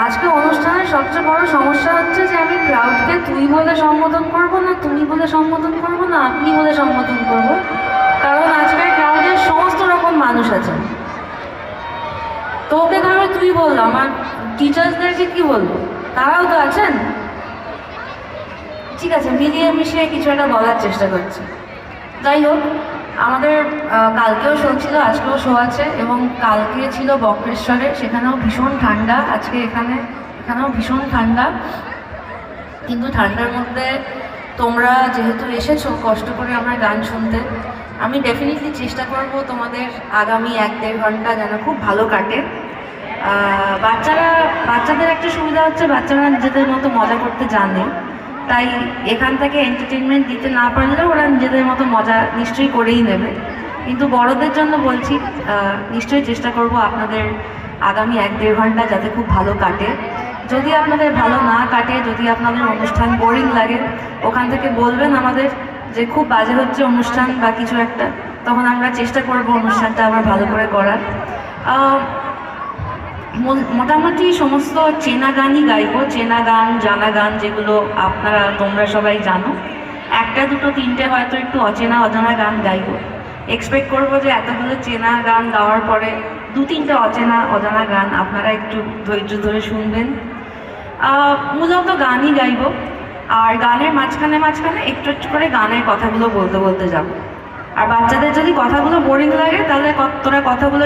আজকে অনুষ্ঠানের সবচেয়ে বড় সমস্যা হচ্ছে যে আমি ক্রাউডকে তুই বলে সম্বোধন করব না, তুমি বলে সম্বোধন করব না, আপনি বলে সম্বোধন করব। কারণ আজকের ক্রাউডের সমস্ত রকম মানুষ আছে। তোকে ধরো তুই বললাম, আর টিচার্সদেরকে কি বলবো? তারাও তো আছেন। ঠিক আছে, মিলিয়ে মিশিয়ে কিছু একটা বলার চেষ্টা করছি। যাই হোক, আমাদের কালকেও শো ছিল, আজকেও শো আছে, এবং কালকে ছিল বক্রেশ্বরে, সেখানেও ভীষণ ঠান্ডা। আজকে এখানেও ভীষণ ঠান্ডা। কিন্তু ঠান্ডার মধ্যে তোমরা যেহেতু এসেছো কষ্ট করে আমার গান শুনতে, আমি ডেফিনেটলি চেষ্টা করব তোমাদের আগামী 1-1.5 ঘন্টা যেন খুব ভালো কাটে। বাচ্চাদের একটা সুবিধা হচ্ছে, বাচ্চারা নিজেদের মতো মজা করতে জানে, তাই এখান থেকে এন্টারটেনমেন্ট দিতে না পারলেও ওরা নিজেদের মতো মজা নিশ্চয়ই করেই নেবে। কিন্তু বড়দের জন্য বলছি, নিশ্চয়ই চেষ্টা করব আপনাদের আগামী 1-1.5 ঘন্টা যাতে খুব ভালো কাটে। যদি আপনাদের ভালো না কাটে, যদি আপনাদের অনুষ্ঠান বোরিং লাগে, ওখান থেকে বলবেন আমাদের যে খুব বাজে হচ্ছে অনুষ্ঠান বা কিছু একটা, তখন আমরা চেষ্টা করব অনুষ্ঠানটা আবার ভালো করে করার। মোটামুটি সমস্ত চেনা গানই গাইবো, চেনা গান, জানা গান, যেগুলো তোমরা সবাই জানো। 1-2-3টে হয়তো একটু অজানা গান গাইবো। এক্সপেক্ট করবো যে এতগুলো চেনা গান গাওয়ার পরে 2-3টে অজানা গান আপনারা একটু ধৈর্য ধরে শুনবেন। মূলত গানই গাইবো, আর গানের মাঝখানে একটু একটু করে গানের কথাগুলো বলতে যাব। আর বাচ্চাদের যদি কথাগুলো বোরিং লাগে, তাহলে তোরা কথাগুলো